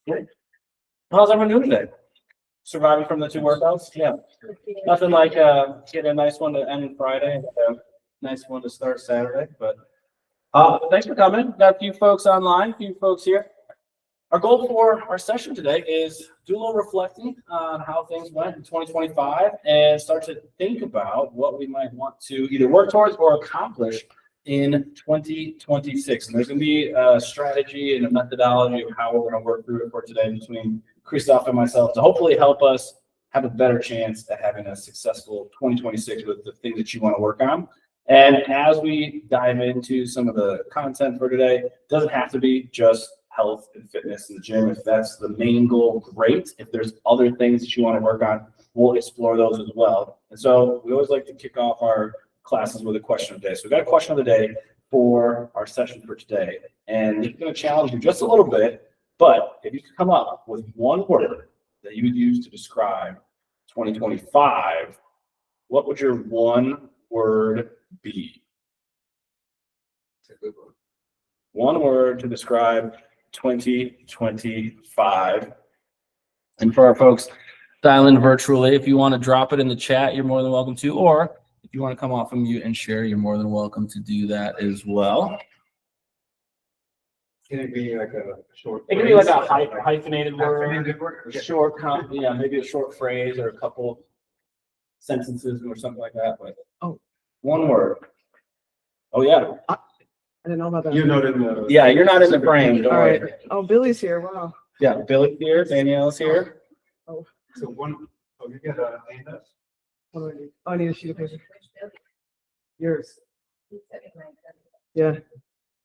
Good. How's everyone doing today? Surviving from the 2 workouts? Yeah. Nothing like getting a nice one to end Friday and a nice one to start Saturday. But thanks for coming. Got a few folks online, a few folks here. Our goal for our session today is do a little reflecting on how things went in 2025 and start to think about what we might want to either work towards or accomplish in 2026. And there's going to be a strategy and a methodology of how we're going to work through it for today between Cristof and myself to hopefully help us have a better chance at having a successful 2026 with the things that you want to work on. And as we dive into some of the content for today, it doesn't have to be just health and fitness in the gym. If that's the main goal, great. If there's other things that you want to work on, we'll explore those as well. And so we always like to kick off our classes with a question of the day. So we've got a question of the day for our session for today. And it's going to challenge you just a little bit, but if you could come up with one word that you would use to describe 2025, what would your one word be? That's a good one. One word to describe 2025. And for our folks dialing virtually, if you want to drop it in the chat, you're more than welcome to. Or if you want to come off of mute and share, you're more than welcome to do that as well. Can it be like a short? It can be like a hyphenated Hyphenated word, word? a short, yeah, maybe a short phrase or a couple sentences or something like that. But one word. Oh yeah. I didn't know about that. You're not in the. Yeah, you're not in the frame. Don't All worry. right. Oh, Billy's here. Wow. Yeah, Billy's here. Danielle's here. Oh, So one, you got a hand up? what do I need? Oh, I need a sheet of paper. Yours. Yeah.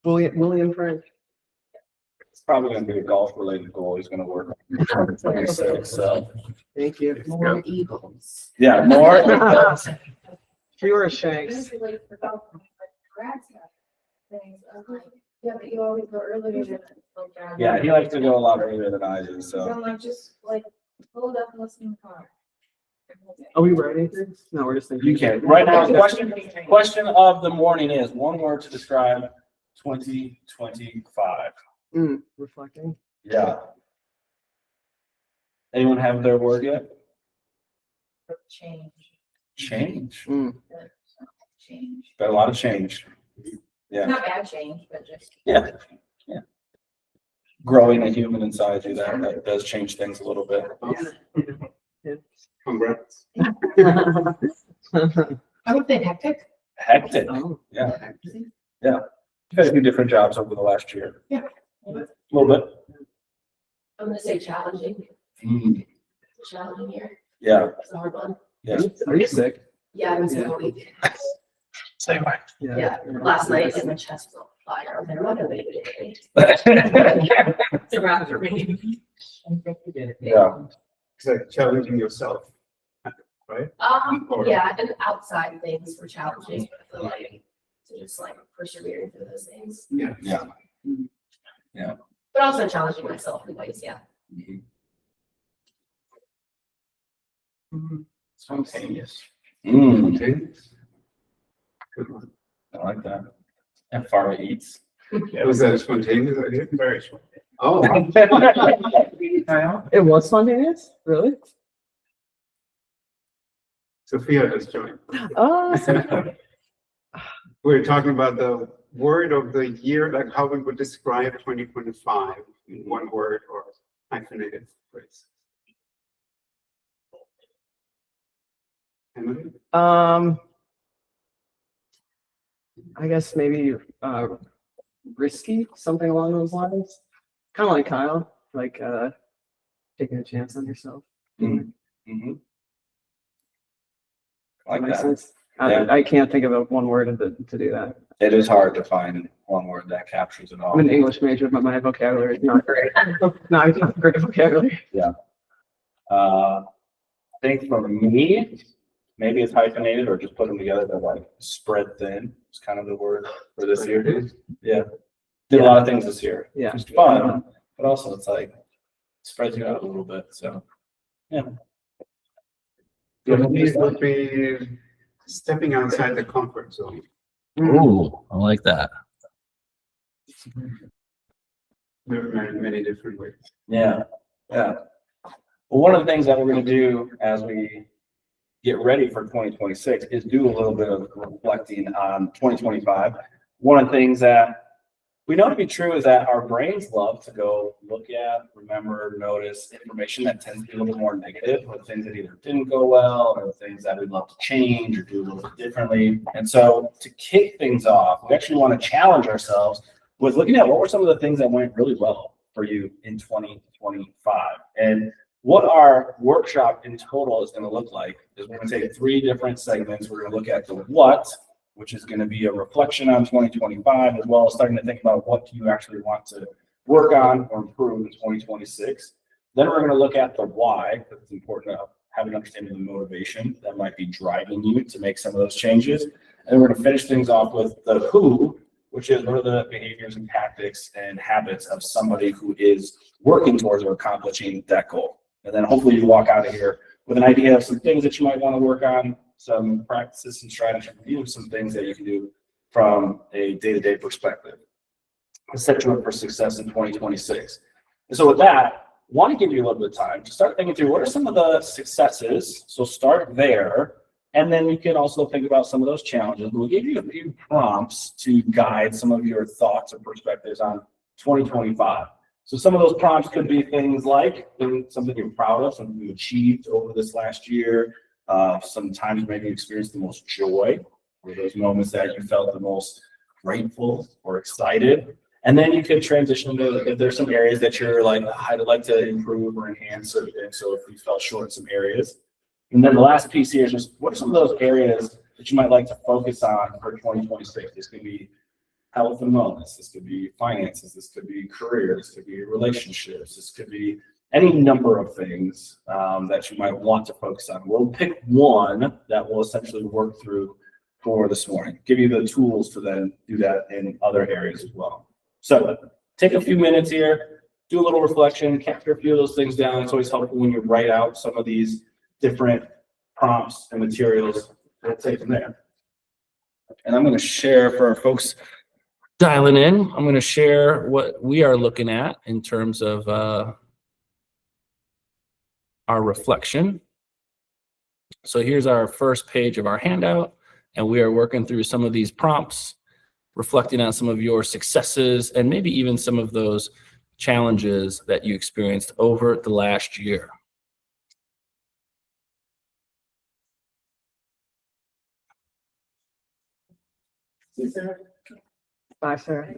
William Frank. It's probably going to be a golf-related goal. He's going to work on 2026. So Thank you. More eagles. yeah, more. Fewer Shanks. Yeah, but you always go earlier than Yeah, he likes to go a lot earlier than I do. So So I'm like, just like, hold up and listen in the car. Are we writing things? No, we're just thinking. you can. Right now, question of the morning is one word to describe 2025. Reflecting. Yeah. Anyone have their word yet? Change. Change. Change. Got a lot of change. Yeah. Not bad change, but just. Yeah. Yeah. Growing a human inside you, that does change things a little bit. Congrats. I would think hectic. Hectic. Oh. Yeah. Yeah. You've had a few different jobs over the last year. Yeah. A little bit. I'm gonna say challenging. Mm. Challenging year. Yeah. It's a hard one. Yeah. Are you sick? Yeah, I was in a week. Same way. Yeah, last night my chest was on fire. I'm motivated. It's a wrap for me. Yeah. It's like challenging yourself, right? Yeah, and outside things were challenging, but I feel like to just like persevere through those things. Yeah. Yeah. Yeah. But also challenging myself in ways, yeah. Spontaneous. Okay. Good one. I like that. And Farah eats. Was that a spontaneous idea? Very spontaneous. Oh. It was spontaneous? Really? Sophia just joined. Oh, We're talking about the word of the year, like how we would describe 2025 in one word or hyphenated phrase. Emily? I guess maybe risky, something along those lines. Kind of like Kyle, like taking a chance on yourself. Mm-hmm. I like Makes that. sense. Yeah. I can't think of one word to do that. It is hard to find one word that captures it all. I'm an English major, but my vocabulary is not great. Not great vocabulary. Yeah. I think for me, maybe it's hyphenated or just put them together. They're like spread thin. It's kind of the word for this year. Yeah. Did a lot of things this year. Yeah. It's fun, but also it's like spreads you out a little bit. So yeah. It would be stepping outside the comfort zone. Ooh, I like that. many different ways. Yeah, yeah. Well, one of the things that we're going to do as we get ready for 2026 is do a little bit of reflecting on 2025. One of the things that we know to be true is that our brains love to go look at, remember, notice information that tends to be a little more negative, or things that either didn't go well, or things that we'd love to change or do a little bit differently. And so to kick things off, we actually want to challenge ourselves with looking at what were some of the things that went really well for you in 2025. And what our workshop in total is going to look like is we're going to take 3 different segments. We're going to look at the what, which is going to be a reflection on 2025, as well as starting to think about what do you actually want to work on or improve in 2026. Then we're going to look at the why, because it's important to have an understanding of the motivation that might be driving you to make some of those changes. And we're going to finish things off with the who, which is what are the behaviors and tactics and habits of somebody who is working towards or accomplishing that goal. And then hopefully you walk out of here with an idea of some things that you might want to work on, some practices and strategies, even some things that you can do from a day-to-day perspective to set you up for success in 2026. And so with that, I want to give you a little bit of time to start thinking through what are some of the successes. So start there. And then you can also think about some of those challenges. We'll give you a few prompts to guide some of your thoughts or perspectives on 2025. So some of those prompts could be things like something you're proud of, something you achieved over this last year. Sometimes maybe you experienced the most joy, or those moments that you felt the most grateful or excited. And then you could transition to if there's some areas that you're like, I'd like to improve or enhance. And so if you fell short in some areas. And then the last piece here is just what are some of those areas that you might like to focus on for 2026? This could be health and wellness. This could be finances. This could be career. This could be relationships. This could be any number of things that you might want to focus on. We'll pick one that we'll essentially work through for this morning. Give you the tools to then do that in other areas as well. So take a few minutes here, do a little reflection, capture a few of those things down. It's always helpful when you write out some of these different prompts and materials. We'll take from there. And I'm going to share for our folks dialing in. I'm going to share what we are looking at in terms of our reflection. So here's our first page of our handout, and we are working through some of these prompts, reflecting on some of your successes and maybe even some of those challenges that you experienced over the last year. Bye, Sarah.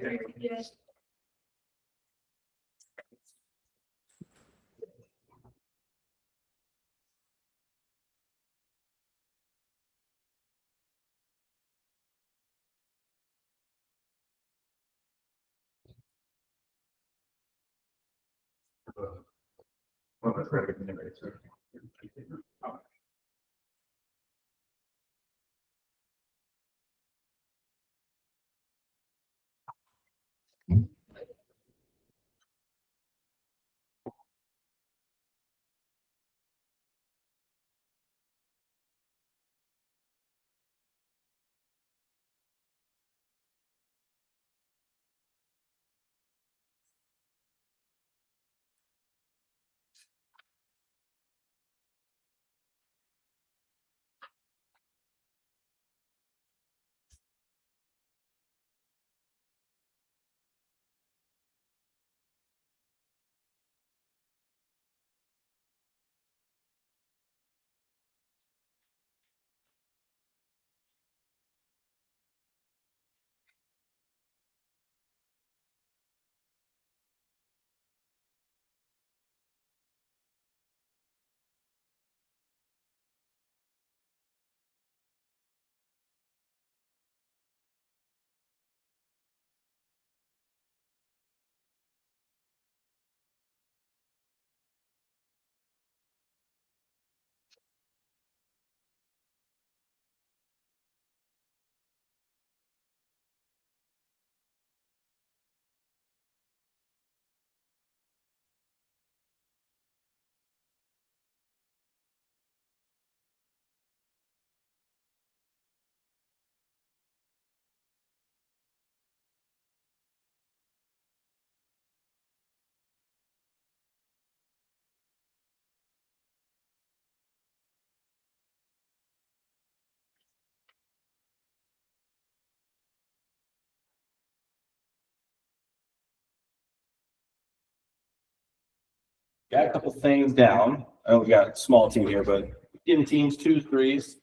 got a couple things down. I know we got a small team here, but in teams 2, 3s,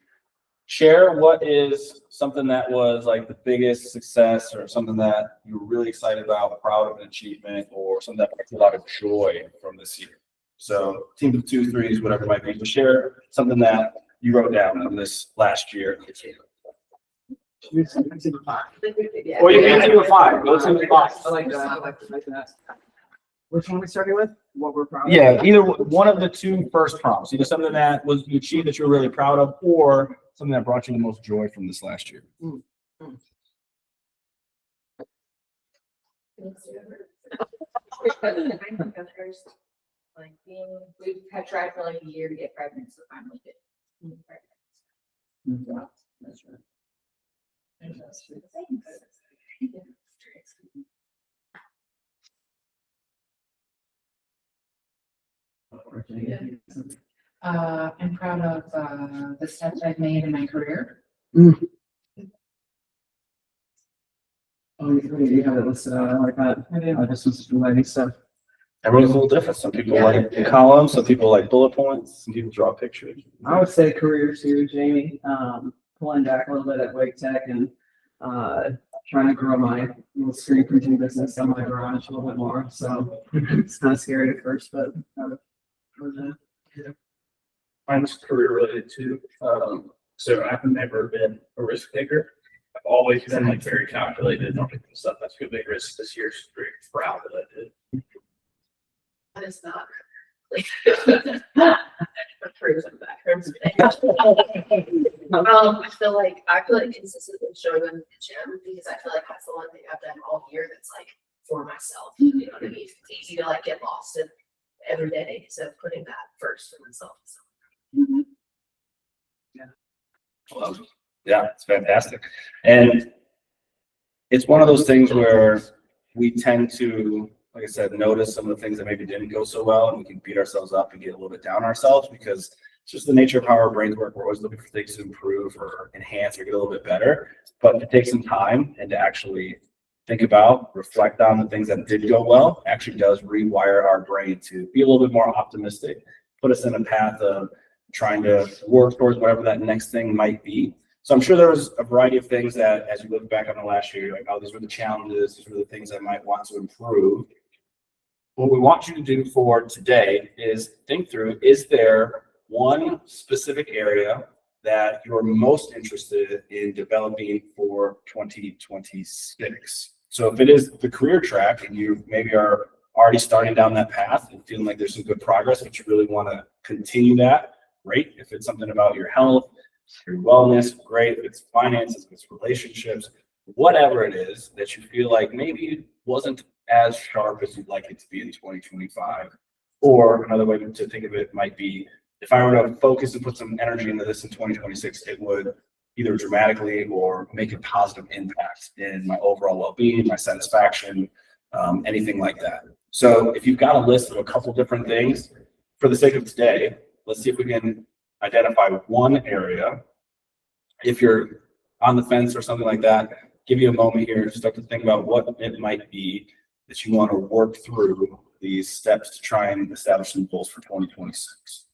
share what is something that was like the biggest success or something that you were really excited about, proud of an achievement, or something that brought you a lot of joy from this year. So teams of 2, 3s, whatever it might be, but share something that you wrote down from this last year. Yeah. Or you can team of 5. Go team of 5. I like that. I like that. Which one are we starting with? What we're proud of? Yeah, either one of the 2 first prompts, either something that was you achieved that you're really proud of, or something that brought you the most joy from this last year. Like we've had tried for like a year to get pregnant, so finally get pregnant. That's right. I'm proud of the steps I've made in my career. Oh, you have it listed out. I like that. This was writing stuff. Everyone's a little different. Some people Yeah. like columns, some people like bullet points, some people draw pictures. I would say career too, Jamie. Pulling back a little bit at Wake Tech and trying to grow my little screen printing business on my garage a little bit more. So it's kind of scary at first, but Mine's career related too. So I've never been a risk taker. I've always been like very calculated on stuff that's a big risk this year. So very proud that I did. But it's not. Proves I'm back. I feel like consistently showing up in the gym because I feel like that's the one thing I've done all year that's like for myself. You know what I mean? It's easy to like get lost in every day, so putting that first for myself. So. Well, yeah, it's fantastic. And it's one of those things where we tend to, like I said, notice some of the things that maybe didn't go so well, and we can beat ourselves up and get a little bit down on ourselves because it's just the nature of how our brains work. We're always looking for things to improve or enhance or get a little bit better. But to take some time and to actually think about, reflect on the things that did go well, actually does rewire our brain to be a little bit more optimistic, put us in a path of trying to work towards whatever that next thing might be. So I'm sure there was a variety of things that as you look back on the last year, you're like, oh, these were the challenges, these were the things I might want to improve. What we want you to do for today is think through, is there one specific area that you're most interested in developing for 2026? So if it is the career track and you maybe are already starting down that path and feeling like there's some good progress, but you really want to continue that, great. If it's something about your health, your wellness, great. If it's finances, if it's relationships, whatever it is that you feel like maybe wasn't as sharp as you'd like it to be in 2025. Or another way to think of it might be, if I were to focus and put some energy into this in 2026, it would either dramatically or make a positive impact in my overall well-being, my satisfaction, anything like that. So if you've got a list of a couple different things, for the sake of today, let's see if we can identify one area. If you're on the fence or something like that, give you a moment here to start to think about what it might be that you want to work through these steps to try and establish some goals for 2026.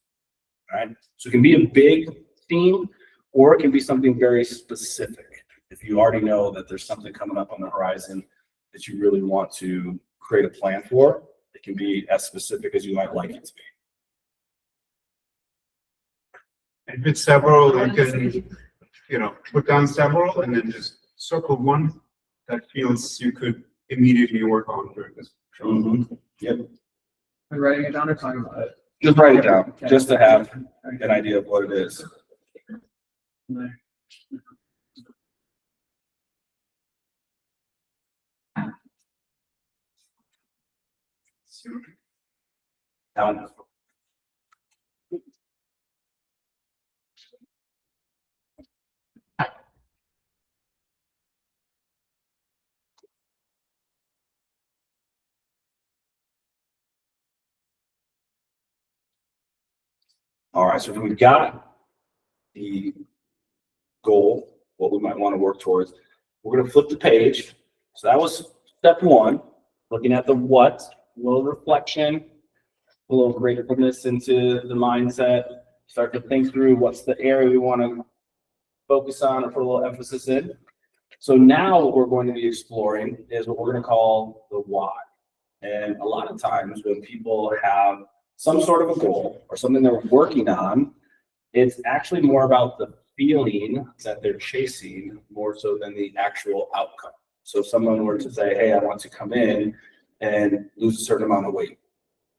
All right. So it can be a big theme, or it can be something very specific. If you already know that there's something coming up on the horizon that you really want to create a plan for, it can be as specific as you might like it to be. And with several, you can, put down several and then just circle one that feels you could immediately work on during this. Yep. Are you writing it down or talking about it? Just write it down, Okay. just to have an idea of what it is. Down. All right, so if we've got the goal, what we might want to work towards, we're going to flip the page. So that was step one, looking at the what, a little reflection, a little gratefulness into the mindset, start to think through what's the area we want to focus on or put a little emphasis in. So now what we're going to be exploring is what we're going to call the why. And a lot of times when people have some sort of a goal or something they're working on, it's actually more about the feeling that they're chasing more so than the actual outcome. So if someone were to say, hey, I want to come in and lose a certain amount of weight,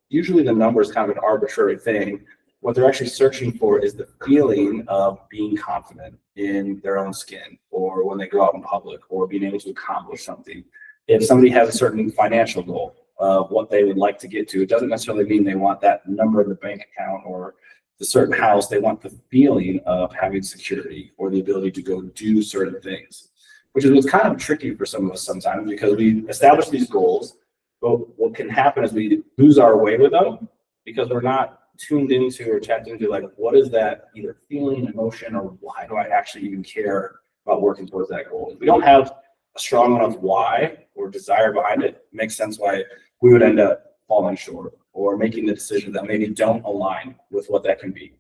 usually the number is kind of an arbitrary thing. What they're actually searching for is the feeling of being confident in their own skin, or when they go out in public, or being able to accomplish something. If somebody has a certain financial goal of what they would like to get to, it doesn't necessarily mean they want that number in the bank account or the certain house. They want the feeling of having security or the ability to go do certain things, which is what's kind of tricky for some of us sometimes, because we establish these goals, but what can happen is we lose our way with them because we're not tuned into or tapped into, like, what is that either feeling, emotion, or why do I actually even care about working towards that goal? If we don't have a strong enough why or desire behind it, it makes sense why we would end up falling short or making the decisions that maybe don't align with what that can be.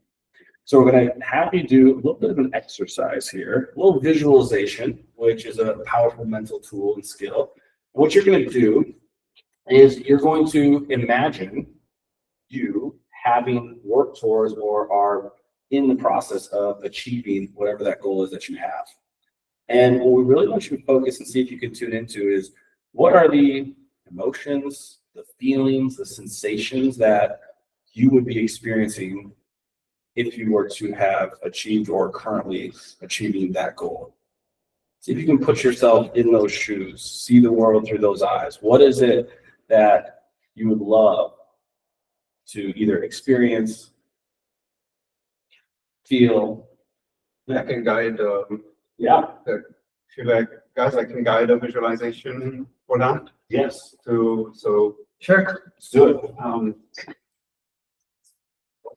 So we're going to have you do a little bit of an exercise here, a little visualization, which is a powerful mental tool and skill. What you're going to do is you're going to imagine you having worked towards or are in the process of achieving whatever that goal is that you have. And what we really want you to focus and see if you can tune into is, what are the emotions, the feelings, the sensations that you would be experiencing if you were to have achieved or currently achieving that goal. See if you can put yourself in those shoes, see the world through those eyes. What is it that you would love to either experience, feel? I can guide, Yeah. if you like, guys, I can guide a visualization for that. Yes. So Sure. Let's do it.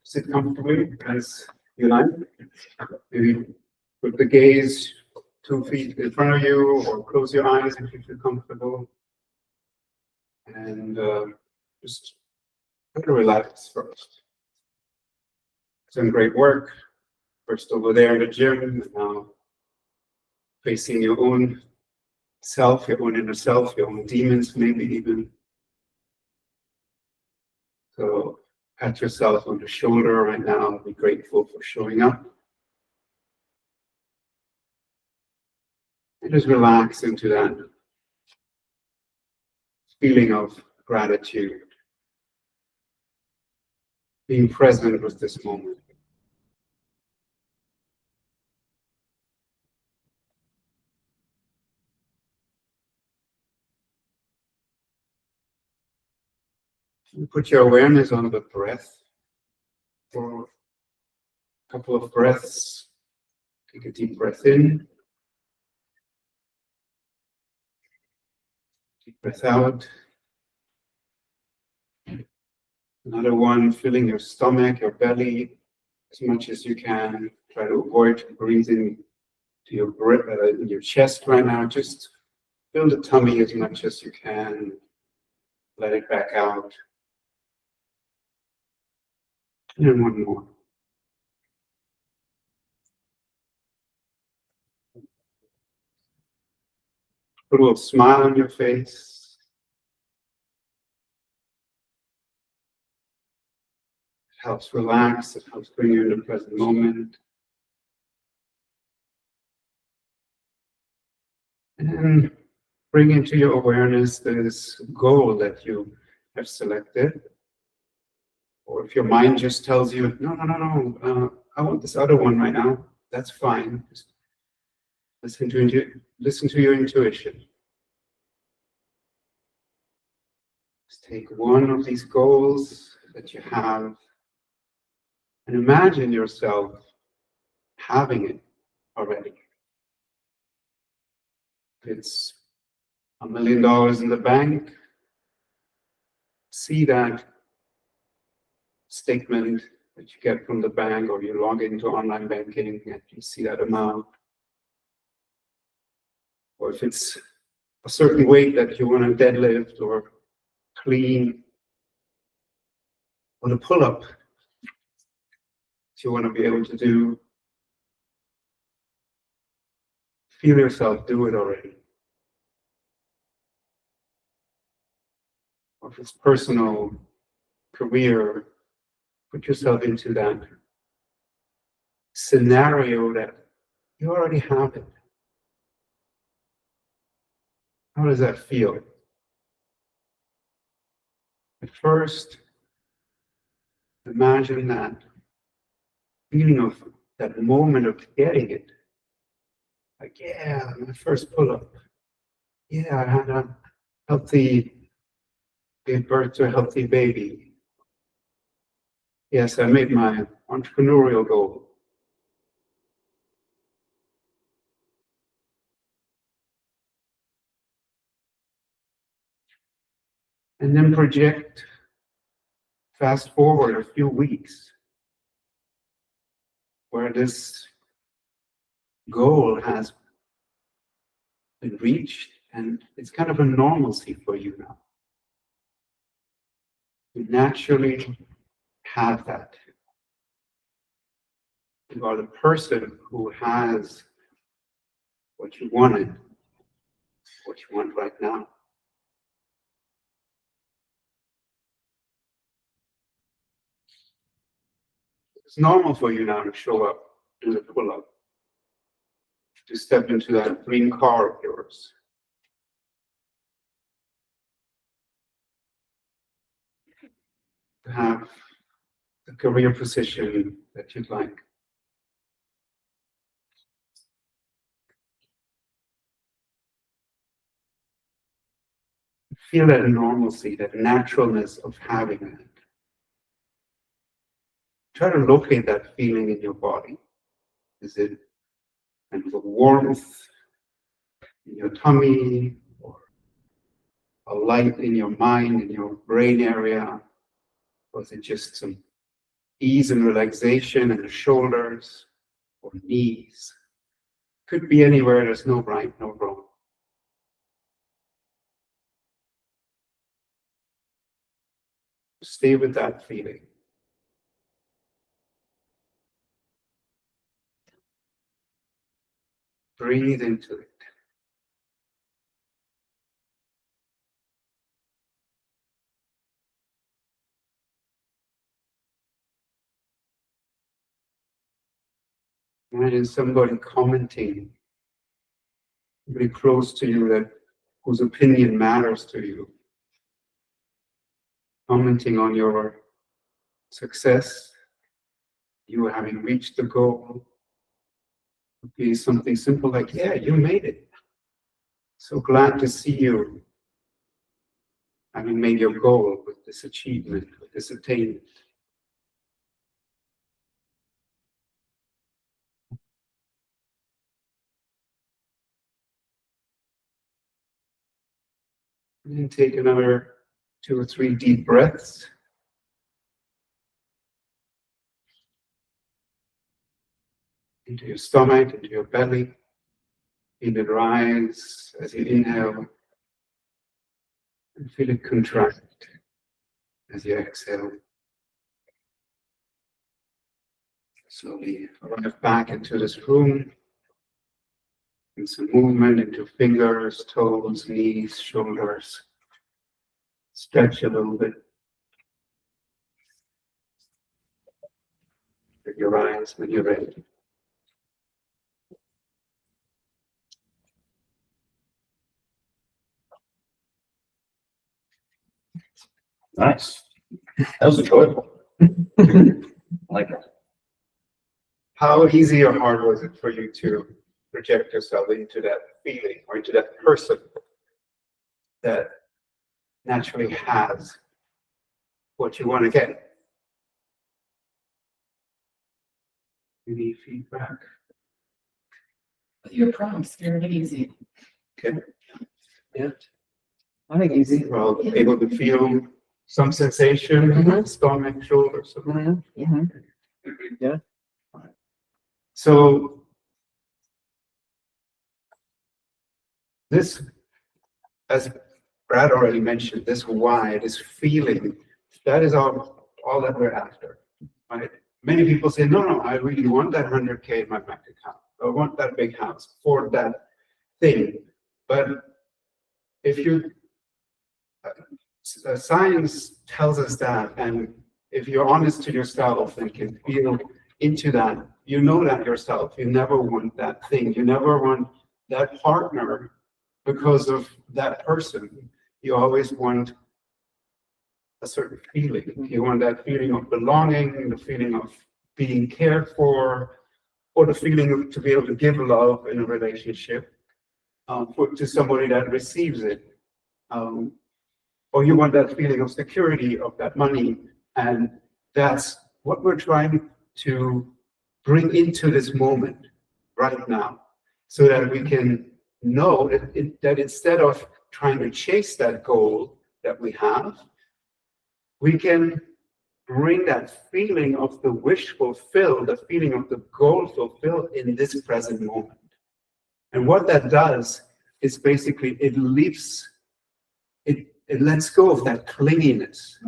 Sit comfortably as you like. Maybe put the gaze 2 feet in front of you, or close your eyes if you feel comfortable. And just try to relax first. Some great work. First over there in the gym, now facing your own self, your own inner self, your own demons, maybe even. So pat yourself on the shoulder right now. Be grateful for showing up. And just relax into that feeling of gratitude. Being present with this moment. You put your awareness on the breath for a couple of breaths. Take a deep breath in. Deep breath out. Another one, filling your stomach, your belly as much as you can. Try to avoid breathing to your chest right now. Just fill the tummy as much as you can. Let it back out. And one more. Put a little smile on your face. It helps relax. It helps bring you into the present moment. And then bring into your awareness this goal that you have selected. Or if your mind just tells you, no, I want this other one right now, that's fine. Just listen to your intuition. Just take one of these goals that you have and imagine yourself having it already. If it's $1 million in the bank, see that statement that you get from the bank, or you log into online banking and you see that amount. Or if it's a certain weight that you want to deadlift or clean, or the pull-up that you want to be able to do. Feel yourself do it already. Or if it's personal, career, put yourself into that scenario that you already have it. How does that feel? At first, imagine that feeling of that moment of getting it. Like, yeah, my first pull-up. Yeah, I had a gave birth to a healthy baby. Yes, I made my entrepreneurial goal. And then project, fast forward a few weeks, where this goal has been reached, and it's kind of a normalcy for you now. You naturally have that. You are the person who has what you wanted, what you want right now. It's normal for you now to show up, do the pull-up, to step into that dream car of yours. To have the career position that you'd like. Feel that normalcy, that naturalness of having it. Try to locate that feeling in your body. Is it kind of a warmth in your tummy, or a light in your mind, in your brain area? Or is it just some ease and relaxation in the shoulders or knees? Could be anywhere, there's no right, no wrong. Stay with that feeling. Breathe into it. Imagine somebody commenting, very close to you, that whose opinion matters to you, commenting on your success, you having reached the goal. It could be something simple like, yeah, you made it. So glad to see you having made your goal with this achievement, with this attainment. And then take another 2 or 3 deep breaths. Into your stomach, into your belly. Feel it rise as you inhale. And feel it contract as you exhale. Slowly arrive back into this room. And some movement into fingers, toes, knees, shoulders. Stretch a little bit. With your eyes when you're ready. Nice. That was enjoyable. Like that. How easy or hard was it for you to project yourself into that feeling or into that person that naturally has what you want to get? Any feedback? Your prompts, very easy. Okay. Yeah. I think easy. Well, able to feel some sensation, stomach, shoulders. Yeah. So this, as Brad already mentioned, this why, this feeling, that is our all that we're after, right? Many people say, no, I really want that 100K in my bank account. I want that big house for that thing. But if you, science tells us that, and if you're honest to yourself and can feel into that, you know that yourself. You never want that thing. You never want that partner because of that person. You always want a certain feeling. You want that feeling of belonging, the feeling of being cared for, or the feeling of to be able to give love in a relationship to somebody that receives it. Or you want that feeling of security of that money. And that's what we're trying to bring into this moment right now, so that we can know that instead of trying to chase that goal that we have, we can bring that feeling of the wish fulfilled, the feeling of the goal fulfilled in this present moment. And what that does is basically it lets go of that clinginess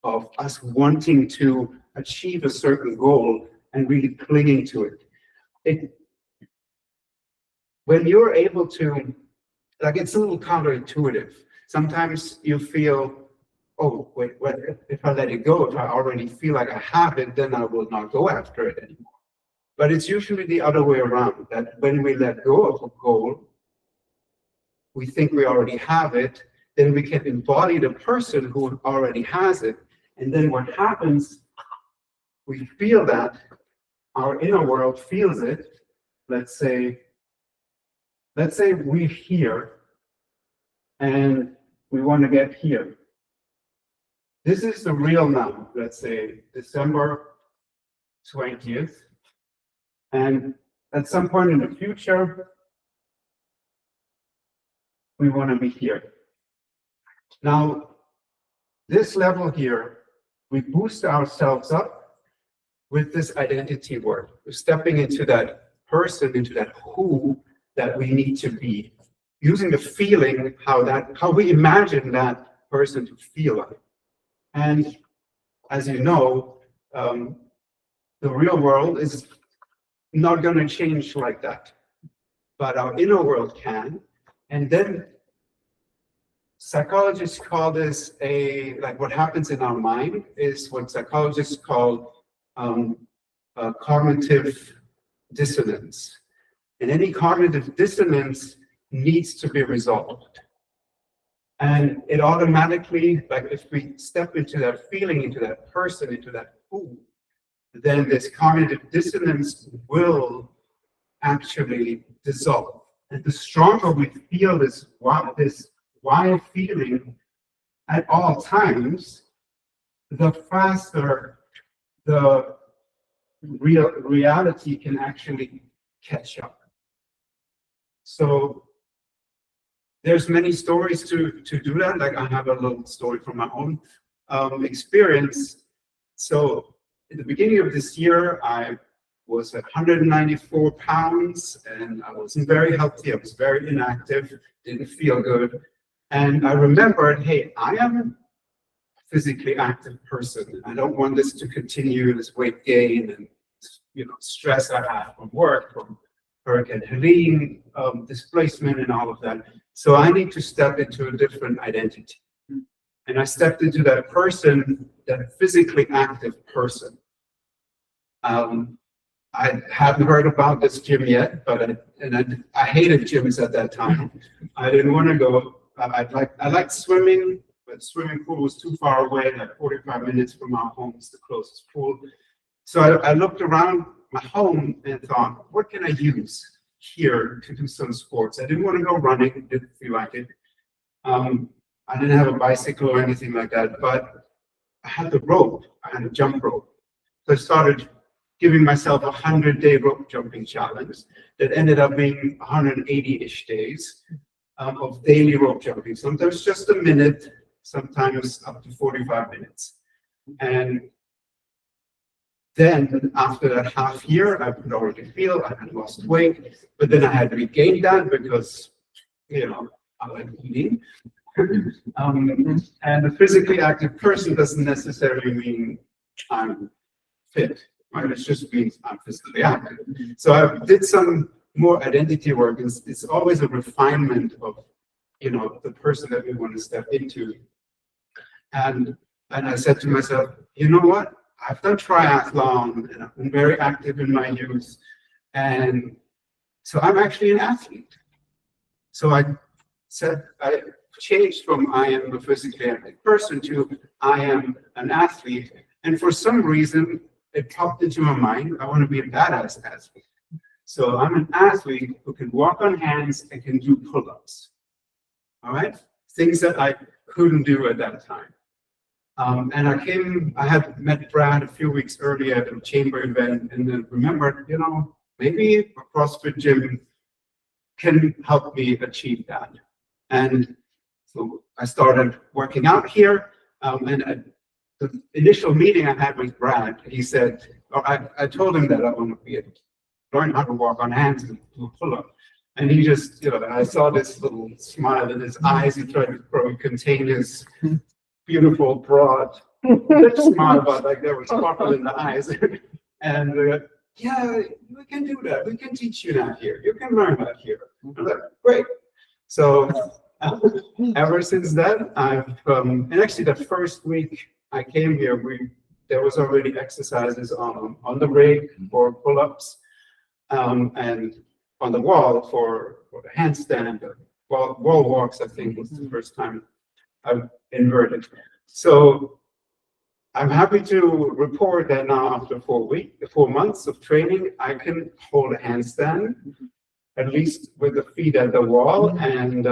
of us wanting to achieve a certain goal and really clinging to it. When you're able to, like, it's a little counterintuitive. Sometimes you feel, oh, wait, if I let it go, if I already feel like I have it, then I will not go after it anymore. But it's usually the other way around, that when we let go of a goal, we think we already have it, then we can embody the person who already has it. And then what happens, we feel that, our inner world feels it. Let's say we're here and we want to get here. This is the real now, let's say December 20th. And at some point in the future, we want to be here. Now, this level here, we boost ourselves up with this identity work. We're stepping into that person, into that who that we need to be, using the feeling, how we imagine that person to feel like. And as you know, the real world is not going to change like that, but our inner world can. And then psychologists call this like what happens in our mind is what psychologists call cognitive dissonance. And any cognitive dissonance needs to be resolved. And it automatically, like if we step into that feeling, into that person, into that who, then this cognitive dissonance will actually dissolve. And the stronger we feel this why feeling at all times, the faster the reality can actually catch up. So there's many stories to do that. Like I have a little story from my own experience. So at the beginning of this year, I was at 194 pounds and I wasn't very healthy. I was very inactive, didn't feel good. And I remembered, hey, I am a physically active person. I don't want this to continue, this weight gain and stress I have from work, from Hurricane Helene, displacement and all of that. So I need to step into a different identity. And I stepped into that person, that physically active person. I hadn't heard about this gym yet, but I hated gyms at that time. I didn't want to go. I liked swimming, but the swimming pool was too far away, like 45 minutes from our home is the closest pool. So I looked around my home and thought, what can I use here to do some sports? I didn't want to go running, didn't feel like it. I didn't have a bicycle or anything like that, but I had the rope, I had a jump rope. So I started giving myself a 100-day rope jumping challenge that ended up being 180-ish days of daily rope jumping. Sometimes just a minute, sometimes up to 45 minutes. And then after that half year, I could already feel I had lost weight, but then I had regained that because, I like eating. And a physically active person doesn't necessarily mean I'm fit, right? It just means I'm physically active. So I did some more identity work. It's always a refinement of, the person that we want to step into. And I said to myself, you know what? I've done triathlon and I've been very active in my youth. And so I'm actually an athlete. So I changed from I am a physically active person to I am an athlete. And for some reason, it popped into my mind, I want to be a badass athlete. So I'm an athlete who can walk on hands and can do pull-ups. All right? Things that I couldn't do at that time. And I had met Brad a few weeks earlier at a chamber event and then remembered, maybe a CrossFit gym can help me achieve that. And so I started working out here. And at the initial meeting I had with Brad, he said, I told him that I want to learn how to walk on hands and do a pull-up. And he just, I saw this little smile in his eyes. He tried to probably contain his beautiful, broad smile, but like there was sparkle in the eyes. And yeah, we can do that. We can teach you that here. You can learn that here. I'm like, great. So ever since then, and actually the first week I came here, there was already exercises on the rig for pull-ups, and on the wall for the handstand, wall walks, I think was the first time I've inverted. So I'm happy to report that now after 4 months of training, I can hold a handstand, at least with the feet at the wall and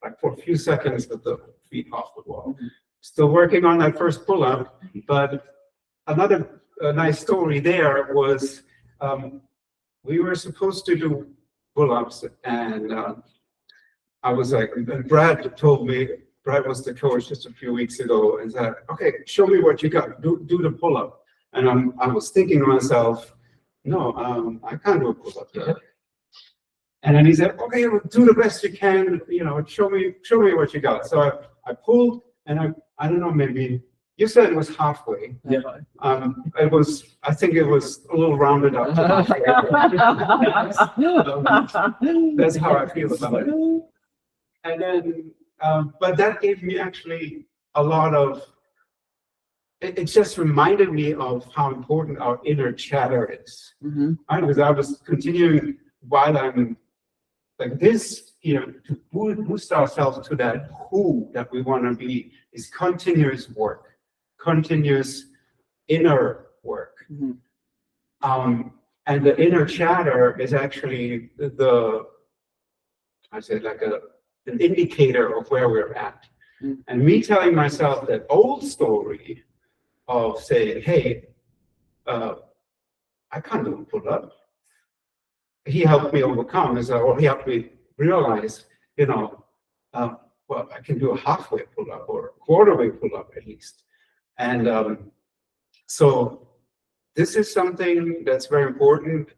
like for a few seconds with the feet off the wall. Still working on that first pull-up, but another nice story there was we were supposed to do pull-ups and I was like, and Brad told me, Brad was the coach just a few weeks ago and said, okay, show me what you got, do the pull-up. And I was thinking to myself, no, I can't do a pull-up yet. And then he said, okay, do the best you can, show me what you got. So I pulled and I don't know, maybe you said it was halfway. Yeah. I think it was a little rounded up to halfway. That's how I feel about it. And then, but that gave me actually a lot of, it just reminded me of how important our inner chatter is. Right? Because I was continuing while I'm like this, to boost ourselves to that who that we want to be is continuous work, continuous inner work. And the inner chatter is actually I said like an indicator of where we're at. And me telling myself that old story of saying, hey, I can't do a pull-up. He helped me overcome, or he helped me realize, well, I can do a halfway pull-up or a quarter-way pull-up at least. And so this is something that's very important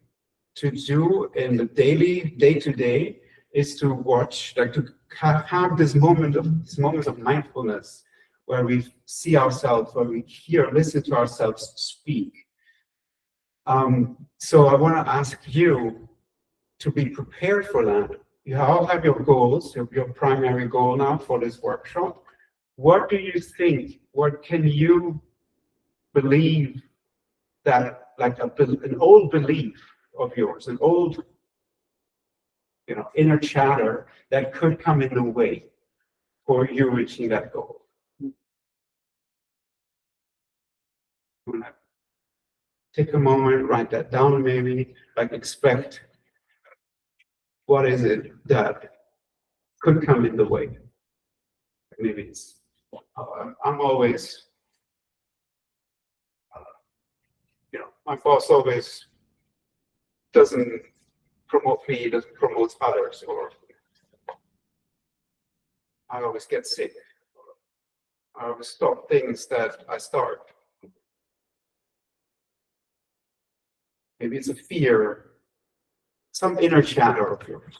to do in the daily, day-to-day, is to watch, like to have this moment of mindfulness where we see ourselves, where we listen to ourselves speak. So I want to ask you to be prepared for that. You all have your goals, your primary goal now for this workshop. What do you think? What can you believe that, like an old belief of yours, an old, inner chatter that could come in the way for you reaching that goal? Take a moment, write that down, maybe, like expect what is it that could come in the way. Maybe it's, I'm always, my boss always doesn't promote me, doesn't promote others, or I always get sick. I always stop things that I start. Maybe it's a fear, some inner chatter of yours.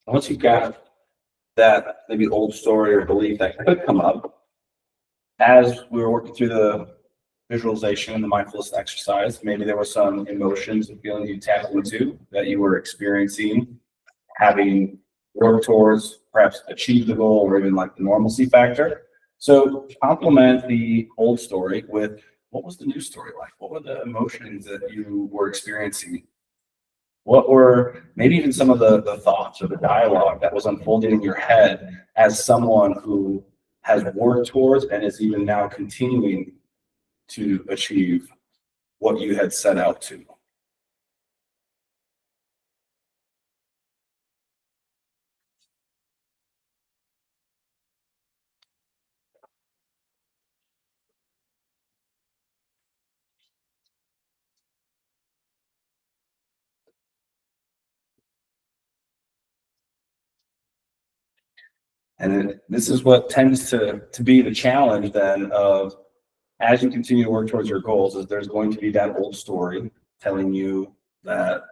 Once you've got that maybe old story or belief that could come up, as we were working through the visualization and the mindfulness exercise, maybe there were some emotions and feelings you tapped into that you were experiencing, having worked towards, perhaps achieve the goal, or even like the normalcy factor. So complement the old story with what was the new story like? What were the emotions that you were experiencing? What were maybe even some of the thoughts or the dialogue that was unfolding in your head as someone who has worked towards and is even now continuing to achieve what you had set out to? And this is what tends to be the challenge then of, as you continue to work towards your goals, is there's going to be that old story telling you that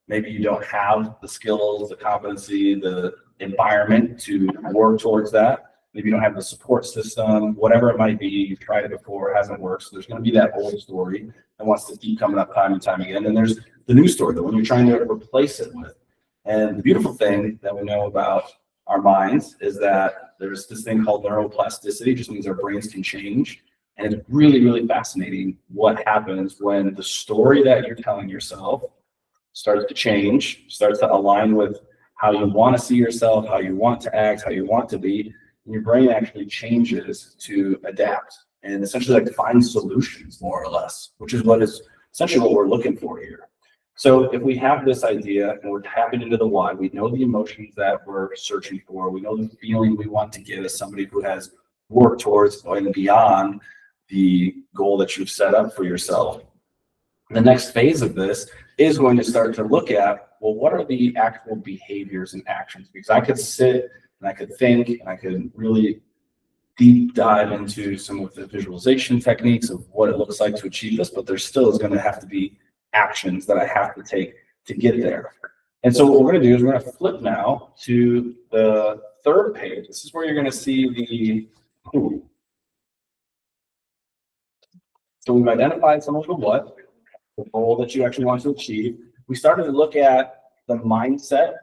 maybe you don't have the skills, the competency, the environment to work towards that. Maybe you don't have the support system, whatever it might be. You've tried it before, it hasn't worked. So there's going to be that old story that wants to keep coming up time and time again. And there's the new story, the one you're trying to replace it with. And the beautiful thing that we know about our minds is that there's this thing called neuroplasticity, just means our brains can change. And it's really, really fascinating what happens when the story that you're telling yourself starts to change, starts to align with how you want to see yourself, how you want to act, how you want to be. And your brain actually changes to adapt and essentially like find solutions, more or less, which is what is essentially what we're looking for here. So if we have this idea and we're tapping into the why, we know the emotions that we're searching for, we know the feeling we want to get as somebody who has worked towards going beyond the goal that you've set up for yourself. The next phase of this is going to start to look at, well, what are the actual behaviors and actions? Because I could sit and I could think and I could really deep dive into some of the visualization techniques of what it looks like to achieve this, but there still is going to have to be actions that I have to take to get there. And so what we're going to do is we're going to flip now to the third page. This is where you're going to see the who. So we've identified some of the what, the goal that you actually want to achieve. We started to look at the mindset,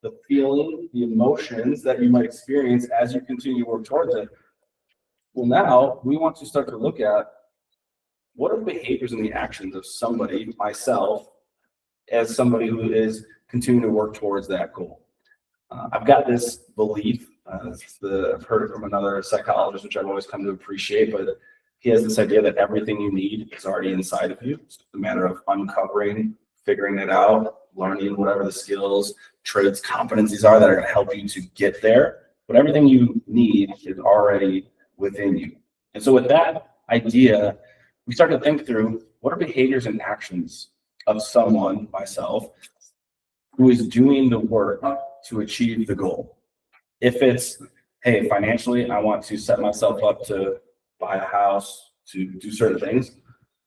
the feeling, the emotions that you might experience as you continue to work towards it. Well, now we want to start to look at what are the behaviors and the actions of somebody, myself, as somebody who is continuing to work towards that goal. I've got this belief, I've heard it from another psychologist, which I've always come to appreciate, but he has this idea that everything you need is already inside of you. It's a matter of uncovering, figuring it out, learning whatever the skills, traits, competencies are that are going to help you to get there. But everything you need is already within you. And so with that idea, we start to think through what are behaviors and actions of someone, myself, who is doing the work to achieve the goal. If it's, hey, financially, I want to set myself up to buy a house, to do certain things.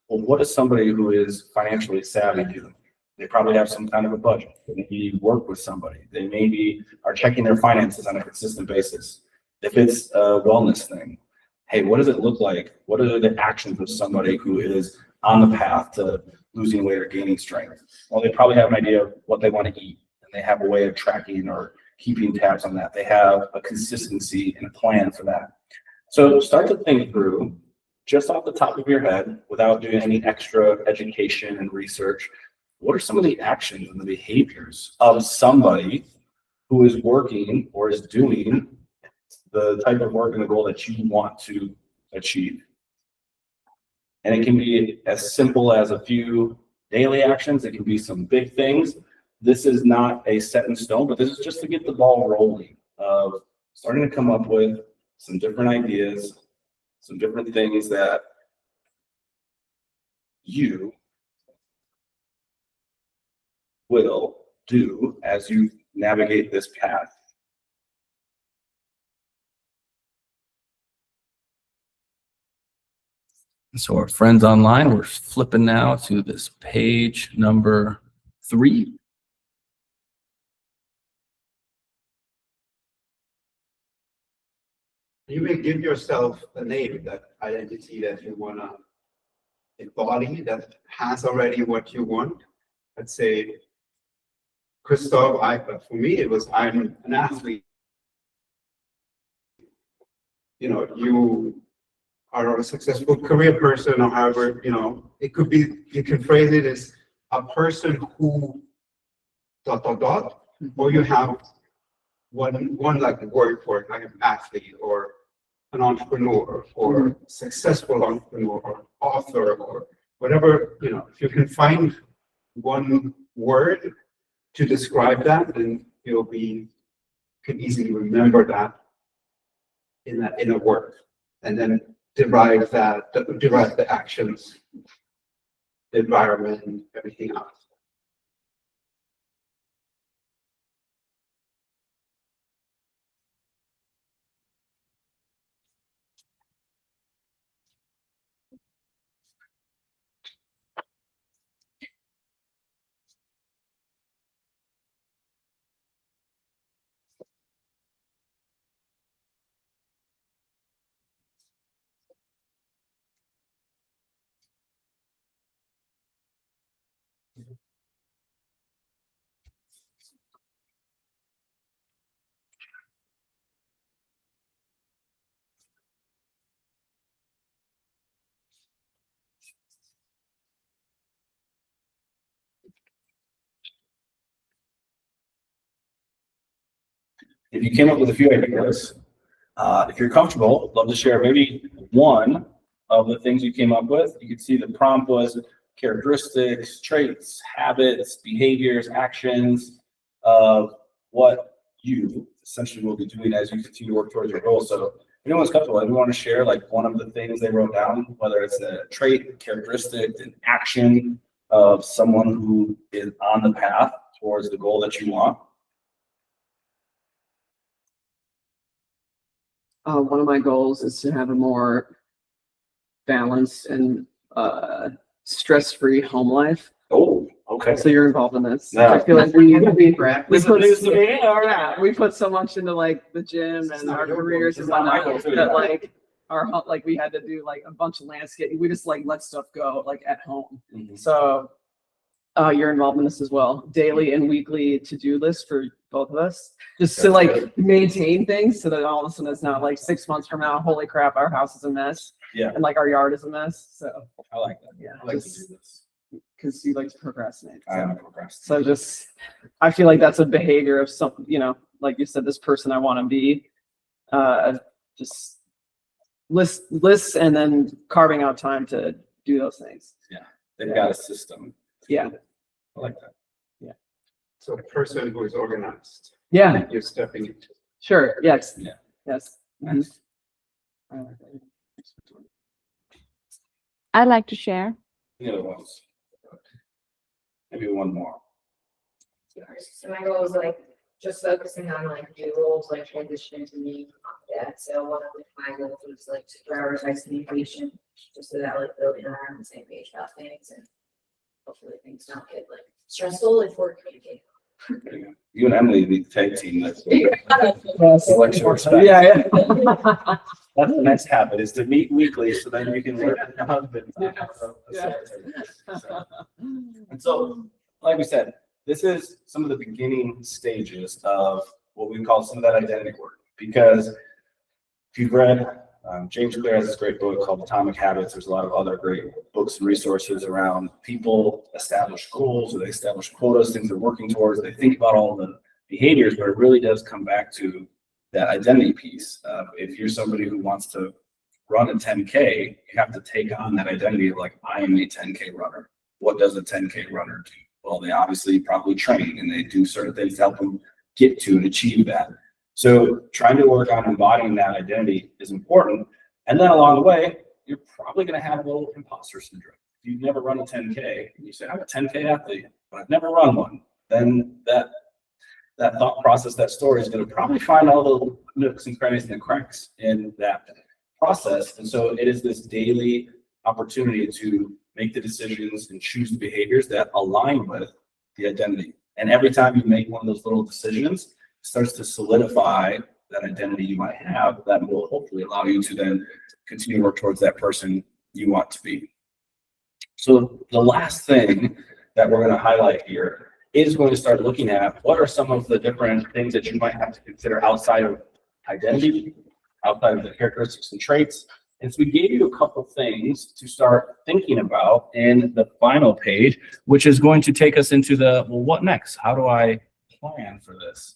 Well, what does somebody who is financially savvy do? They probably have some kind of a budget. They maybe work with somebody. They maybe are checking their finances on a consistent basis. If it's a wellness thing, hey, what does it look like? What are the actions of somebody who is on the path to losing weight or gaining strength? Well, they probably have an idea of what they want to eat, and they have a way of tracking or keeping tabs on that. They have a consistency and a plan for that. So start to think through, just off the top of your head, without doing any extra education and research, what are some of the actions and the behaviors of somebody who is working or is doing the type of work and the goal that you want to achieve? And it can be as simple as a few daily actions. It can be some big things. This is not a set in stone, but this is just to get the ball rolling of starting to come up with some different ideas, some different things that you will do as you navigate this path. So our friends online, we're flipping now to this page number 3. You may give yourself a name, that identity that you wanna embody, that has already what you want. Let's say, Cristof, for me, it was, I'm an athlete. You know, you are a successful career person, or however, you know, it could be, you can phrase it as a person who ... or you have one like word for it, like an athlete, or an entrepreneur, or successful entrepreneur, or author, or whatever, you know, if you can find one word to describe that, then can easily remember that in a word, and then derive the actions, the environment, everything else. If you came up with a few ideas, if you're comfortable, love to share maybe one of the things you came up with. You can see the prompt was characteristics, traits, habits, behaviors, actions of what you essentially will be doing as you continue to work towards your goals. So if anyone's comfortable, if you want to share like one of the things they wrote down, whether it's a trait, characteristic, an action of someone who is on the path towards the goal that you want. One of my goals is to have a more balanced and stress-free home life. Oh, okay. So you're involved in this. Yeah. I feel like we This is news to me. All right. yeah, we put so much into like the gym and our careers and whatnot that like like we had to do like a bunch of landscaping. We just like let stuff go like at home. Mhm. So you're involved in this as well. Daily and weekly to-do list for both of us, just to like maintain things so that all of a sudden it's not like 6 months from now, holy crap, our house is a mess. Yeah. And like our yard is a mess. So I like that. yeah, I like to do this. because you like to procrastinate. I am a procrastinator. So just, I feel like that's a behavior of some, you know, like you said, this person I want to be, just lists and then carving out time to do those things. They've got a system. Yeah. I like that. So a person who is organized, Yeah, you're stepping into. sure. Yes. Yeah. Yes. Nice. I'd like to share. The other ones. Maybe one more. So my goal is like just focusing on like new roles, like transitioning to me. Yeah, so one of my goals was like to prioritize communication, just so that like building are on the same page about things, and hopefully things don't get like stressful if we're communicating. There you go. You and Emily, the tag team. That's Yes. selection respect. Yeah, yeah. That's the next habit, is to meet weekly so then you can work with the husband. Yeah. And so, like we said, this is some of the beginning stages of what we call some of that identity work. Because if you've read, James Clear has this great book called Atomic Habits. There's a lot of other great books and resources around people establish goals, or they establish quotas, things they're working towards. They think about all the behaviors, but it really does come back to that identity piece. If you're somebody who wants to run a 10K, you have to take on that identity of like, I am a 10K runner. What does a 10K runner do? Well, they obviously probably train and they do certain things to help them get to and achieve that. So trying to work on embodying that identity is important. And then along the way, you're probably going to have a little imposter syndrome. If you've never run a 10K, and you say, I'm a 10K athlete, but I've never run one, then that thought process, that story is going to probably find all the nooks and crannies and cracks in that process. And so it is this daily opportunity to make the decisions and choose the behaviors that align with the identity. And every time you make one of those little decisions, it starts to solidify that identity you might have that will hopefully allow you to then continue to work towards that person you want to be. So the last thing that we're going to highlight here is going to start looking at what are some of the different things that you might have to consider outside of identity, outside of the characteristics and traits. And so we gave you a couple things to start thinking about in the final page, which is going to take us into the, well, what next? How do I plan for this?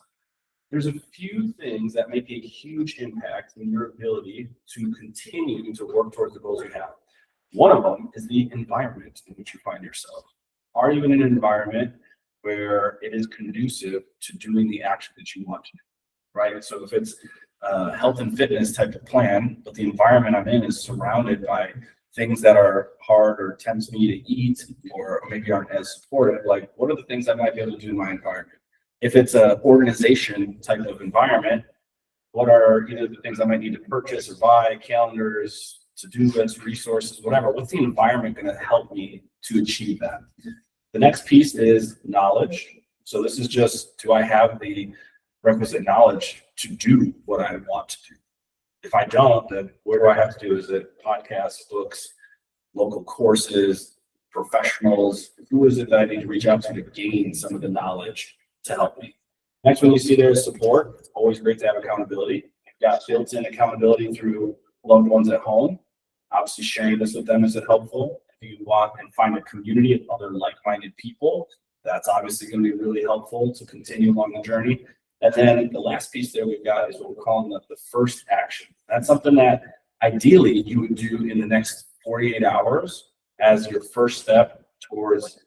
There's a few things that make a huge impact in your ability to continue to work towards the goals you have. One of them is the environment in which you find yourself. Are you in an environment where it is conducive to doing the action that you want to do, right? So if it's a health and fitness type of plan, but the environment I'm in is surrounded by things that are hard or tempts me to eat or maybe aren't as supportive, like what are the things I might be able to do in my environment? If it's an organization type of environment, what are either the things I might need to purchase or buy, calendars, to-do lists, resources, whatever? What's the environment going to help me to achieve that? The next piece is knowledge. So this is just, do I have the requisite knowledge to do what I want to do? If I don't, then where do I have to do? Is it podcasts, books, local courses, professionals? Who is it that I need to reach out to gain some of the knowledge to help me? Next one you see there is support. It's always great to have accountability. You've got built-in accountability through loved ones at home. Obviously sharing this with them is helpful. If you want and find a community of other like-minded people, that's obviously going to be really helpful to continue along the journey. And then the last piece there we've got is what we're calling the first action. That's something that ideally you would do in the next 48 hours as your first step towards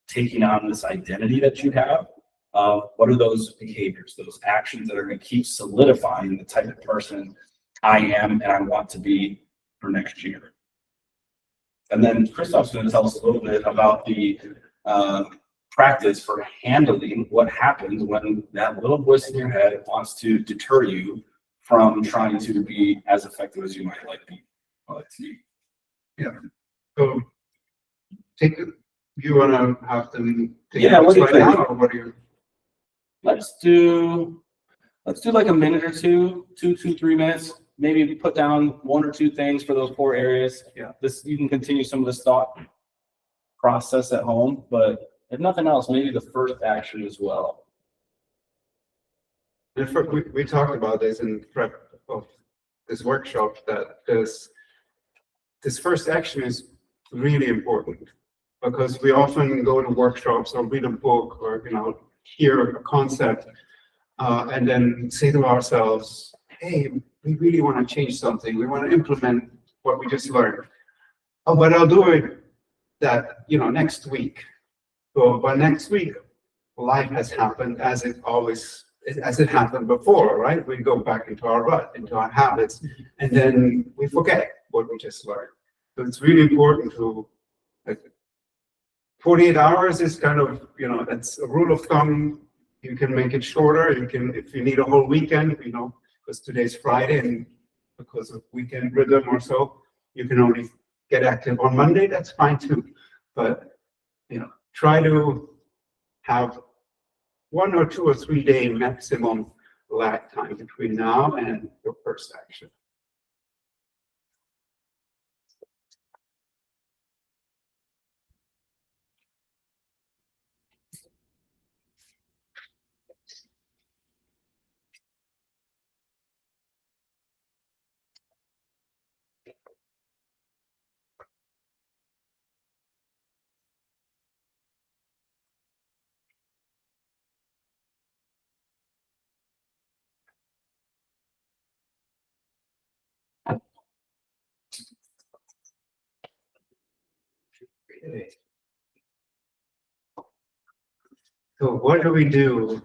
taking on this identity that you have. What are those behaviors, those actions that are going to keep solidifying the type of person I am and I want to be for next year? And then Cristof's going to tell us a little bit about the practice for handling what happens when that little voice in your head wants to deter you from trying to be as effective as you might like to be. Yeah. So you want to have them take Yeah, notes what do you right think? now, or what do you? Let's do like a minute or two, 3 minutes. Maybe put down 1 or 2 things for those 4 areas. Yeah. This, you can continue some of this thought process at home, but if nothing else, maybe the first action as well. And we talked about this in prep of this workshop, that this first action is really important, because we often go to workshops or read a book or hear a concept and then say to ourselves, hey, we really want to change something. We want to implement what we just learned. Oh, but I'll do it next week. So by next week, life has happened as it happened before, right? We go back into our rut, into our habits, and then we forget what we just learned. So it's really important to 48 hours is kind of, that's a rule of thumb. You can make it shorter. You can, if you need a whole weekend, because today's Friday and because of weekend rhythm or so, you can only get active on Monday. That's fine too. But, try to have 1 or 2 or 3 day maximum lag time between now and your first action. Okay. So what do we do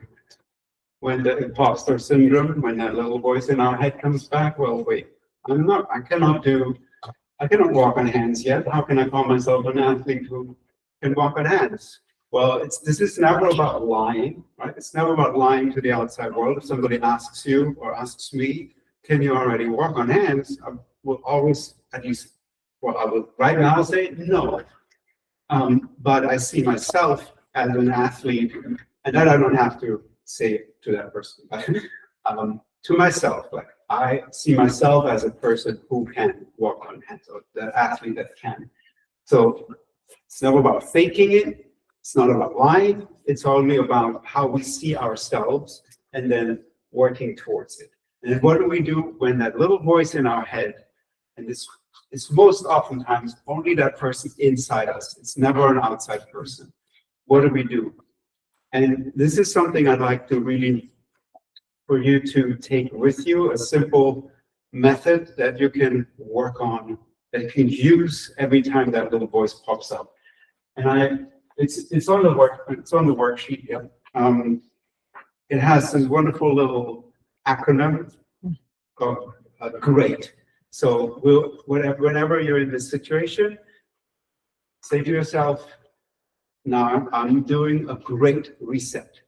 when the imposter syndrome, when that little voice in our head comes back? Well, wait, I cannot walk on hands yet. How can I call myself an athlete who can walk on hands? Well, this is never about lying, right? It's never about lying to the outside world. If somebody asks you or asks me, can you already walk on hands? I will always, I will right now say no. But I see myself as an athlete, and that I don't have to say to that person. to myself, like I see myself as a person who can walk on hands, or the athlete that can. So it's never about faking it. It's not about lying. It's only about how we see ourselves and then working towards it. And what do we do when that little voice in our head, and this is most oftentimes only that person inside us. It's never an outside person. What do we do? And this is something I'd like to really, for you to take with you, a simple method that you can work on, that you can use every time that little voice pops up. And it's on the worksheet. Yeah. It has this wonderful little acronym called GREAT. So whenever you're in this situation, say to yourself, now I'm doing a great reset.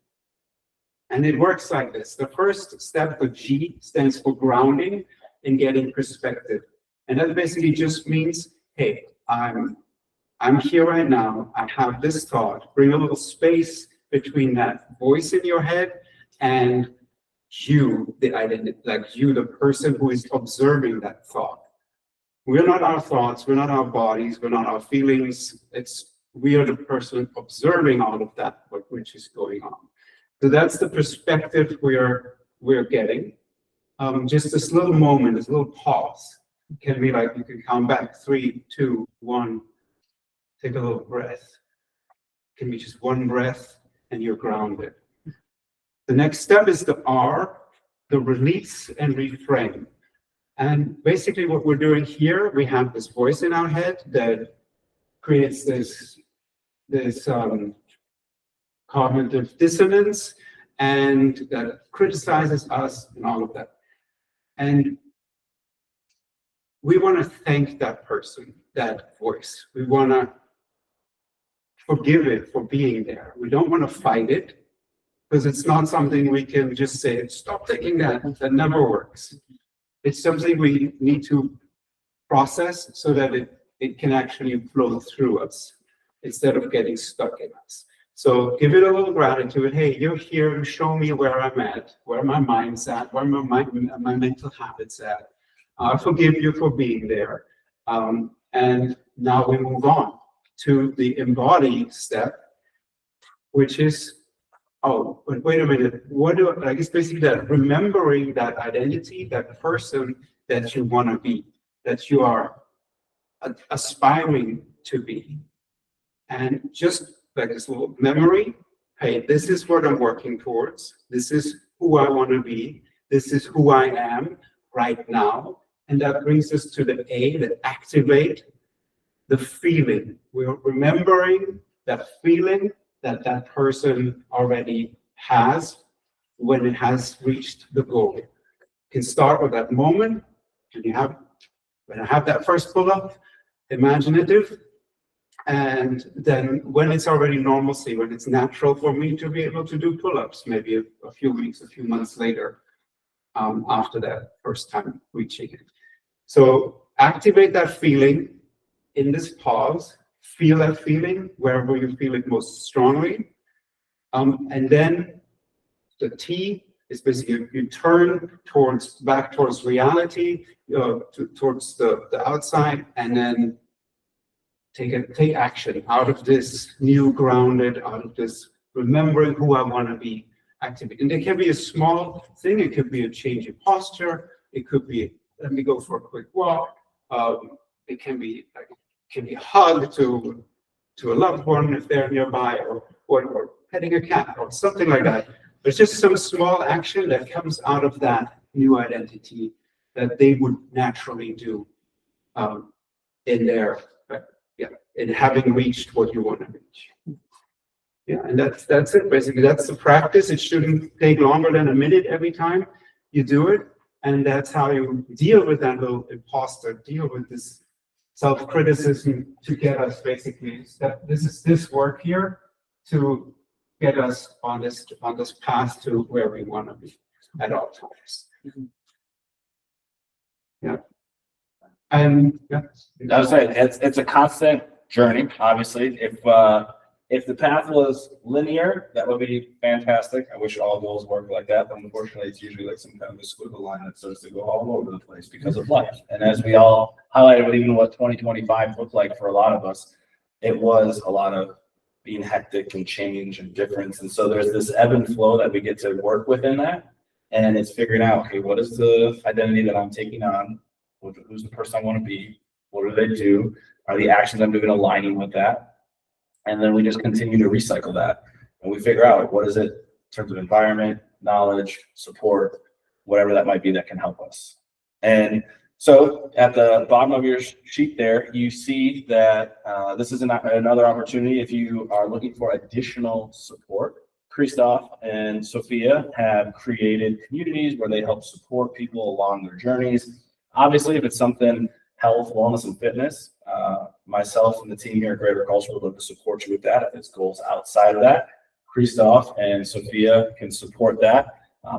And it works like this. The first step, the G, stands for grounding and getting perspective. And that basically just means, hey, I'm here right now. I have this thought. Bring a little space between that voice in your head and you, the identity, like you, the person who is observing that thought. We're not our thoughts. We're not our bodies. We're not our feelings. We are the person observing all of that, which is going on. So that's the perspective we're getting. Just this little moment, this little pause. It can be like you can count back 3, 2, 1. Take a little breath. It can be just one breath and you're grounded. The next step is the R, the release and reframe. And basically what we're doing here, we have this voice in our head that creates this cognitive dissonance and that criticizes us and all of that. And we want to thank that person, that voice. We want to forgive it for being there. We don't want to fight it, because it's not something we can just say, stop thinking that. That never works. It's something we need to process so that it can actually flow through us instead of getting stuck in us. So give it a little gratitude. Hey, you're here. You show me where I'm at, where my mind's at, where my mental habits at. I forgive you for being there. And now we move on to the embody step, which is, oh, but wait a minute. I guess basically that remembering that identity, that person that you want to be, that you are aspiring to be. And just like this little memory, hey, this is what I'm working towards. This is who I want to be. This is who I am right now. And that brings us to the A, that activate the feeling. We're remembering that feeling that that person already has when it has reached the goal. You can start with that moment. When I have that first pull-up, imaginative, and then when it's already normalcy, when it's natural for me to be able to do pull-ups, maybe a few weeks, a few months later, after that first time reaching it. So activate that feeling in this pause, feel that feeling wherever you feel it most strongly. And then the T is basically you turn back towards reality, towards the outside, and then take action out of this new grounded, out of this remembering who I want to be activate. And it can be a small thing. It could be a change in posture. It could be, let me go for a quick walk. It can be a hug to a loved one if they're nearby, or petting a cat or something like that. There's just some small action that comes out of that new identity that they would naturally do in having reached what you want to reach. Yeah, and that's it basically. That's the practice. It shouldn't take longer than a minute every time you do it, and that's how you deal with that little imposter, deal with this self-criticism to get us basically. This work here to get us on this path to where we want to be at all times. Yeah. And yeah. I was saying it's a constant journey. Obviously, If the path was linear, that would be fantastic. I wish all goals worked like that, but unfortunately, it's usually like some kind of a squiggle line that starts to go all over the place because of life. And as we all highlighted, even what 2025 looked like for a lot of us, it was a lot of being hectic and change and difference. And so there's this ebb and flow that we get to work within that. And it's figuring out, okay, what is the identity that I'm taking on? Who's the person I want to be? What do they do? Are the actions I'm doing aligning with that? And then we just continue to recycle that. And we figure out what is it in terms of environment, knowledge, support, whatever that might be that can help us. And so at the bottom of your sheet there, you see that this is another opportunity if you are looking for additional support. Cristof and Sophia have created communities where they help support people along their journeys. Obviously, if it's something health, wellness, and fitness, myself and the team here at Greater Culture would love to support you with that. If it's goals outside of that, Cristof and Sophia can support that.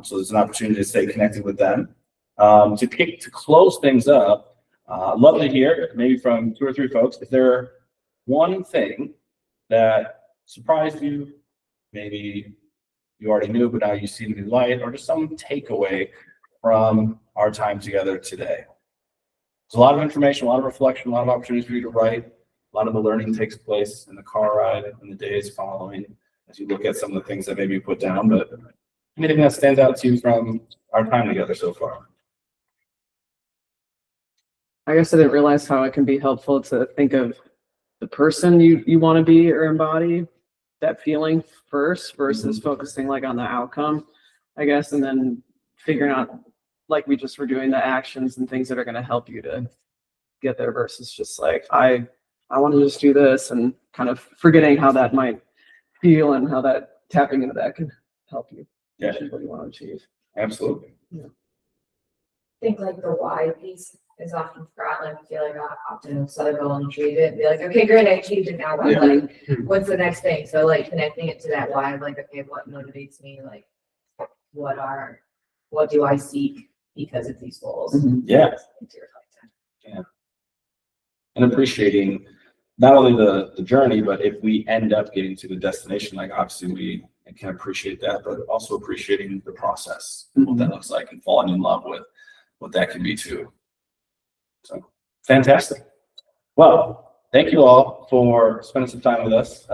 So there's an opportunity to stay connected with them. To close things up, I'd love to hear maybe from 2 or 3 folks if there one thing that surprised you, maybe you already knew, but now you see the new light, or just some takeaway from our time together today. There's a lot of information, a lot of reflection, a lot of opportunities for you to write. A lot of the learning takes place in the car ride and the days following as you look at some of the things that maybe you put down. But anything that stands out to you from our time together so far? I guess I didn't realize how it can be helpful to think of the person you want to be or embody, that feeling first versus focusing like on the outcome, I guess, and then figuring out, like we just were doing, the actions and things that are going to help you to get there versus just like, I want to just do this, and kind of forgetting how that might feel and how that tapping into that can help you achieve what you want to achieve. Absolutely. I think like the why piece is often forgotten. Like I feel like I often set a goal and achieve it and be like, okay, great, I achieved it now. But Yeah. like, what's the next thing? So like connecting it to that why, like, okay, what motivates me? Like, what do I seek because of these goals? Yeah. And appreciating not only the journey, but if we end up getting to the destination, like obviously we can appreciate that, but also appreciating the process, what that looks like, and falling in love with what that can be too. So fantastic. Well, thank you all for spending some time with us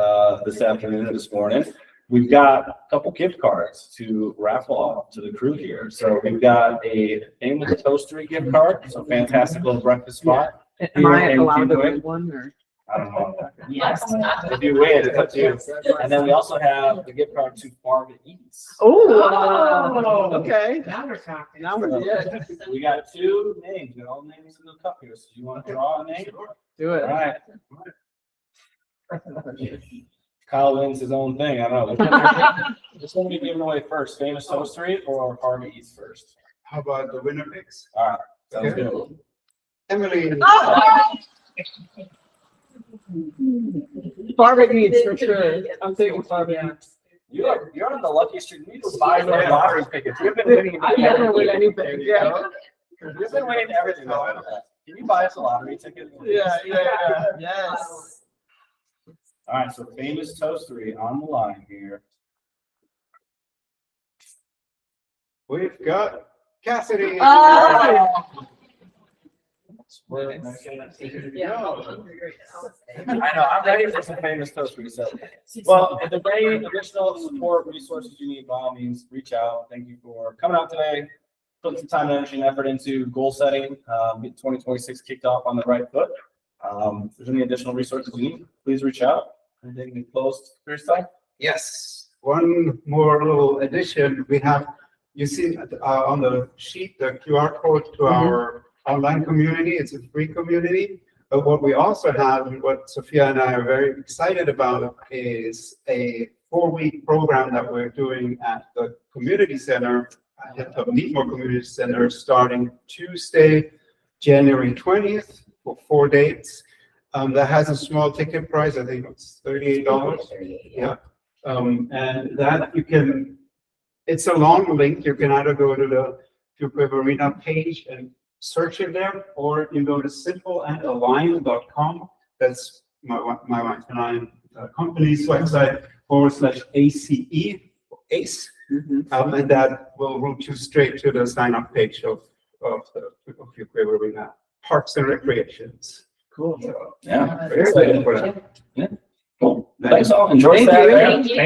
this afternoon and this morning. We've got a couple gift cards to raffle off to the crew here. So we've got a Famous Toastery gift card, so fantastic little breakfast spot. Am I Here in allowed to Kingsway. win one, or? I don't know. Yes. If you win, it's up to you. And then we also have the gift card to Farm Eats. Oh, okay. Now we're talking. Now we're, yeah, We got 2 names, we got all names in the cup here. So you want to draw a name? do All it. right. Kyle wins his own thing. I don't know. Just want to be giving away first. Famous Toastery or Farm Eats first? How about the winner picks? All right. Sounds Okay. good. Emily. Barbara eats for sure. I'm thinking Barbara eats. You're on the lucky streak. You need to buy those lottery tickets. You've been winning. I never win anything. Yeah. You've been winning everything. Can you buy us a lottery ticket? Yeah. Yes. All right, so Famous Toastery on the line here. We've got Cassidy. Oh. I know, I'm ready for some Famous Toastery. So, well, if there's any additional support resources you need, by all means, reach out. Thank you for coming out today, putting some time, energy, and effort into goal setting, get 2026 kicked off on the right foot. If there's any additional resources you need, please reach out. Anything to close for your side? Yes, one more little addition. We have, you see on the sheet, the QR code to our online community. It's a free community. But what we also have, and what Sophia and I are very excited about, is a 4-week program that we're doing at the community center, at the Neatmore Community Center, starting Tuesday, January 20th, for 4 dates. That has a small ticket price. I think it's $38. Yeah. And that you can, it's a long link. You can either go to the Riverina page and search it there, or you go to simpleandalign.com. That's my wife and I, company's website /ACE, ACE. And that will route you straight to the sign-up page of your query Parks and Recreations. Cool. So, Yeah, very excited for that. Cool. Thanks all. Enjoy Thank you. Saturday. Thank you.